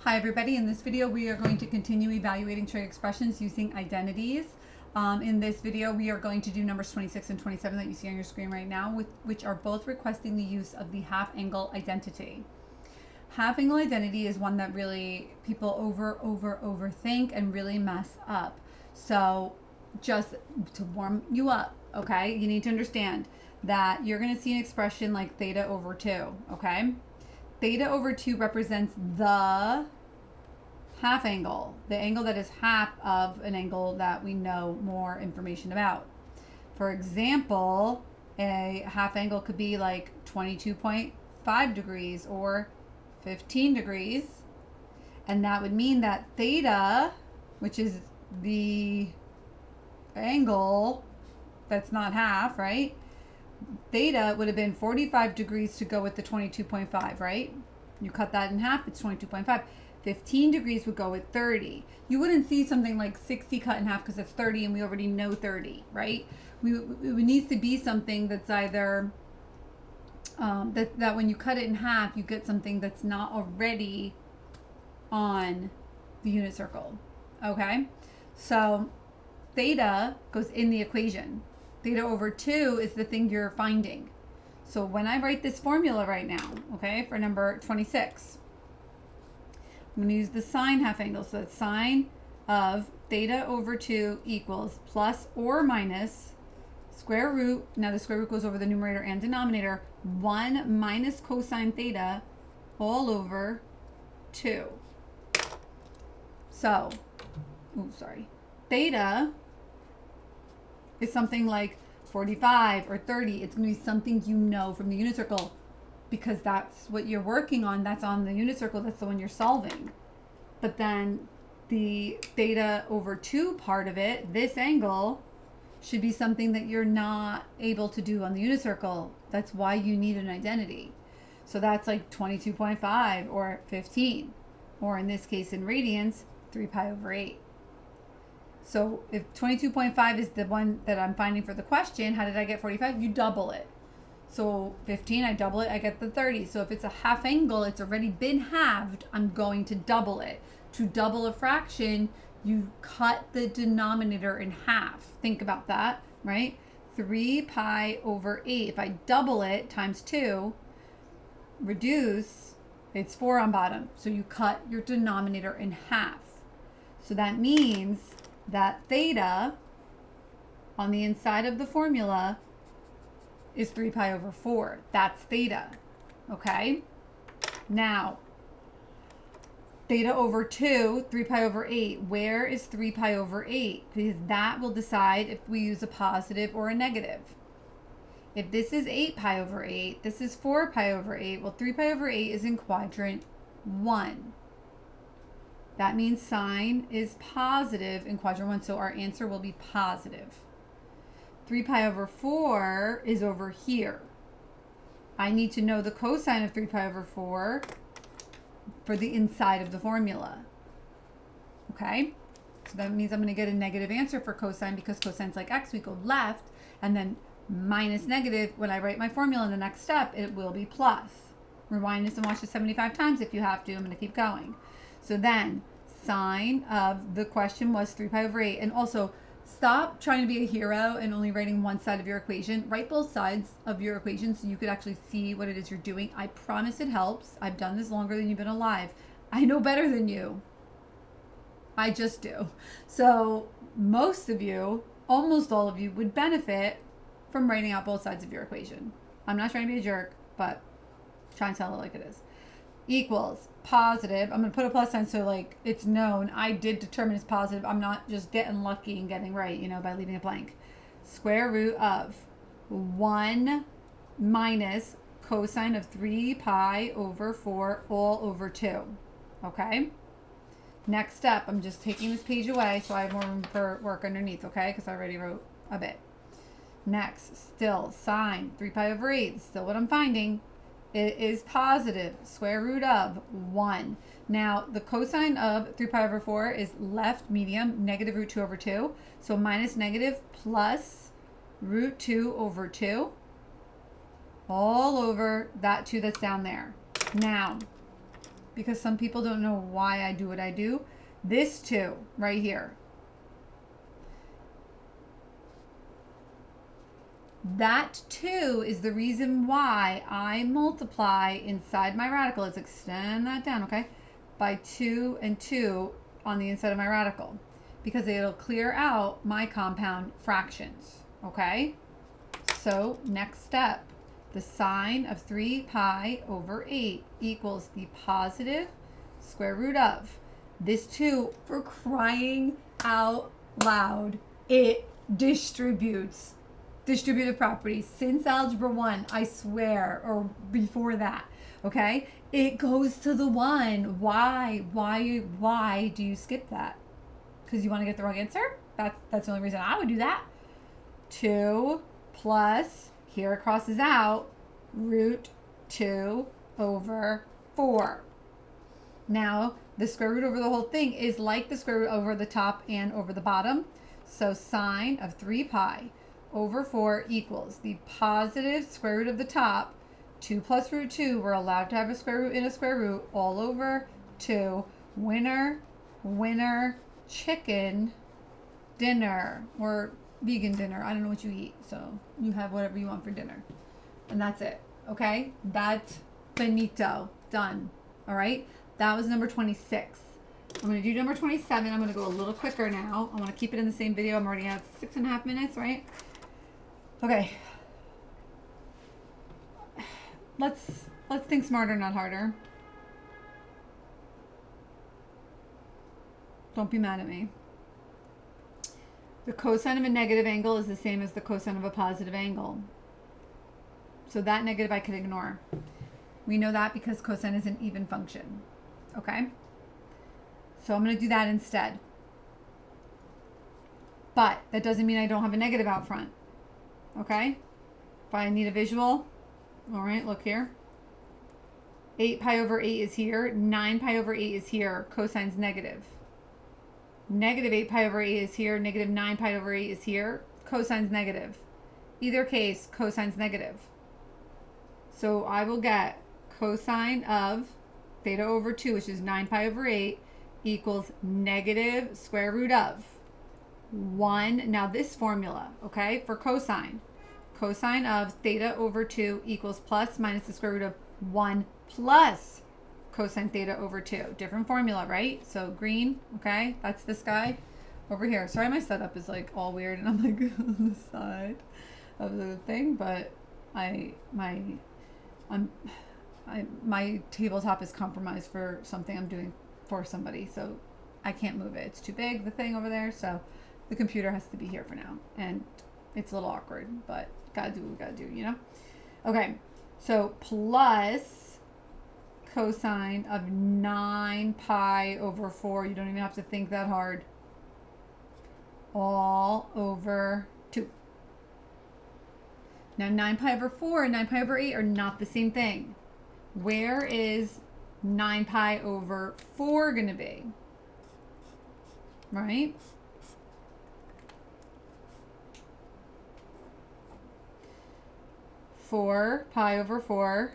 Hi everybody, in this video we are going to continue evaluating trig expressions using identities. In this video we are going to do numbers 26 and 27 that you see on your screen right now, which are both requesting the use of the half-angle identity. Half-angle identity is one that really people overthink and really mess up. So just to warm you up, okay, you need to understand that you're going to see an expression like theta over 2, okay? Theta over 2 represents the half angle, the angle that is half of an angle that we know more information about. For example, a half angle could be like 22.5 degrees or 15 degrees. And that would mean that theta, which is the angle that's not half, right? Theta would have been 45 degrees to go with the 22.5, right? You cut that in half, it's 22.5. 15 degrees would go with 30. You wouldn't see something like 60 cut in half because it's 30 and we already know 30, right? It needs to be something that's either, that when you cut it in half, you get something that's not already on the unit circle, okay? So theta goes in the equation. Theta over 2 is the thing you're finding. So when I write this formula right now, okay, for number 26, I'm going to use the sine half angle. So that's sine of theta over 2 equals plus or minus square root. Now the square root goes over the numerator and denominator. 1 minus cosine theta all over 2. So, theta is something like 45 or 30. It's going to be something you know from the unit circle because that's what you're working on. That's on the unit circle. That's the one you're solving. But then the theta over 2 part of it, this angle, should be something that you're not able to do on the unit circle. That's why you need an identity. So that's like 22.5 or 15. Or in this case in radians, 3 pi over 8. So if 22.5 is the one that I'm finding for the question, how did I get 45? You double it. So 15, I double it, I get the 30. So if it's a half angle, it's already been halved, I'm going to double it. To double a fraction, you cut the denominator in half. Think about that, right? 3 pi over 8. If I double it times 2, reduce, it's 4 on bottom. So you cut your denominator in half. So that means that theta on the inside of the formula is 3 pi over 4. That's theta, okay? Now, theta over 2, 3 pi over 8. Where is 3 pi over 8? Because that will decide if we use a positive or a negative. If this is 8 pi over 8, this is 4 pi over 8. Well, 3 pi over 8 is in quadrant 1. That means sine is positive in quadrant 1, so our answer will be positive. 3 pi over 4 is over here. I need to know the cosine of 3 pi over 4 for the inside of the formula. Okay? So that means I'm going to get a negative answer for cosine because cosine's like x. We go left, and then minus negative. When I write my formula in the next step, it will be plus. Rewind this and watch it 75 times if you have to. I'm going to keep going. So then, sine of the question was 3 pi over 8. And also, stop trying to be a hero and only writing one side of your equation. Write both sides of your equation so you could actually see what it is you're doing. I promise it helps. I've done this longer than you've been alive. I know better than you. I just do. So most of you, almost all of you, would benefit from writing out both sides of your equation. I'm not trying to be a jerk, but try and tell it like it is. Equals positive. I'm going to put a plus sign so like it's known. I did determine it's positive. I'm not just getting lucky and getting right, by leaving it blank. Square root of 1 minus cosine of 3 pi over 4 all over 2. Okay? Next step, I'm just taking this page away so I have more room for work underneath, okay? Because I already wrote a bit. Next, still sine 3 pi over 8. Still what I'm finding. It is positive, square root of 1. Now, the cosine of 3 pi over 4 is left medium, negative root 2 over 2. So minus negative plus root 2 over 2 all over that 2 that's down there. Now, because some people don't know why I do what I do. This 2 right here, that 2 is the reason why I multiply inside my radical. Let's extend that down, okay? By 2 and 2 on the inside of my radical, because it'll clear out my compound fractions, okay? So next step, the sine of 3π over 8 equals the positive square root of this 2. For crying out loud, it distributes. Distributive properties since algebra 1, I swear, or before that, okay? It goes to the 1. Why do you skip that? Because you want to get the wrong answer? That's the only reason I would do that. 2 plus, here it crosses out, root 2 over 4. Now, the square root over the whole thing is like the square root over the top and over the bottom. So sine of 3π over 4 equals the positive square root of the top, 2 plus root 2. We're allowed to have a square root in a square root, all over 2. Winner, winner, chicken dinner, or vegan dinner. I don't know what you eat, so you have whatever you want for dinner. And that's it, okay? That's finito. Done. All right? That was number 26. I'm going to do number 27. I'm going to go a little quicker now. I want to keep it in the same video. I'm already at 6.5 minutes, right? Okay. Let's think smarter, not harder. Don't be mad at me. The cosine of a negative angle is the same as the cosine of a positive angle. So that negative I could ignore. We know that because cosine is an even function. Okay? So I'm going to do that instead. But that doesn't mean I don't have a negative out front. Okay? If I need a visual, all right, look here. 8π over 8 is here. 9π over 8 is here. Cosine's negative. Negative 8π over 8 is here. Negative 9π over 8 is here. Cosine's negative. Either case, cosine's negative. So I will get cosine of theta over 2, which is 9π over 8, equals negative square root of 1. Now this formula, okay, for cosine. Cosine of theta over 2 equals plus minus the square root of 1 plus cosine theta over 2. Different formula, right? So green, okay, that's this guy over here. Sorry, my setup is like all weird and I'm like on the side of the thing, but my tabletop is compromised for something I'm doing for somebody, so I can't move it. It's too big, the thing over there, so the computer has to be here for now, and it's a little awkward, but gotta do what we gotta do, you know? Okay, so plus cosine of 9π over 4, you don't even have to think that hard, all over 2. Now 9π over 4 and 9π over 8 are not the same thing. Where is 9π over 4 going to be? Right? Four pi over 4,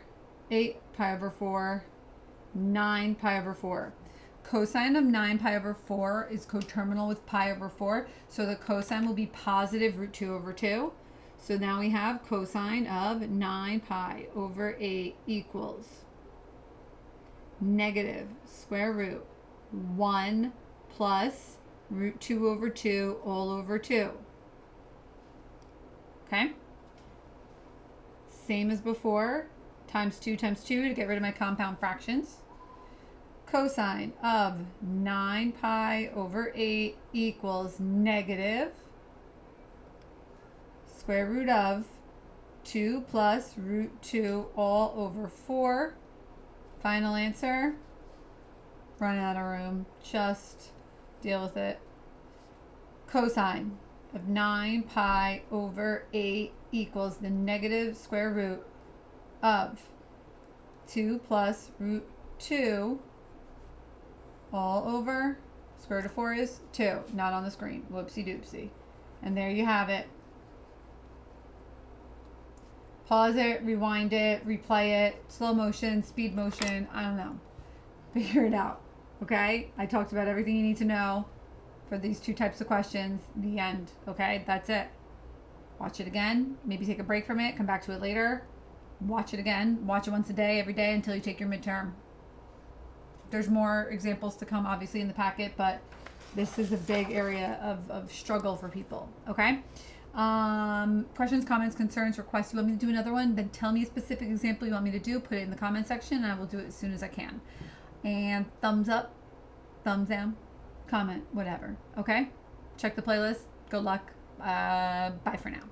8π over 4, 9π over 4. Cosine of 9π over 4 is coterminal with pi over 4, so the cosine will be positive root 2 over 2. So now we have cosine of 9π over 8 equals negative square root 1 plus root 2 over 2 all over 2. Okay? Same as before, times 2 to get rid of my compound fractions. Cosine of 9π over 8 equals negative square root of 2 plus root 2 all over 4. Final answer. Run out of room. Just deal with it. Cosine of 9π over 8 equals the negative square root of 2 plus root 2 all over square root of 4 is 2. Not on the screen. Whoopsie doopsie. And there you have it. Pause it, rewind it, replay it, slow motion, speed motion, I don't know. Figure it out. Okay? I talked about everything you need to know for these two types of questions. The end. Okay? That's it. Watch it again. Maybe take a break from it. Come back to it later. Watch it again. Watch it once a day, every day until you take your midterm. There's more examples to come, obviously, in the packet, but this is a big area of struggle for people. Okay? Questions, comments, concerns, requests. You want me to do another one? Then tell me a specific example you want me to do. Put it in the comment section, and I will do it as soon as I can. And thumbs up, thumbs down, comment, whatever. Okay? Check the playlist. Good luck. Bye for now.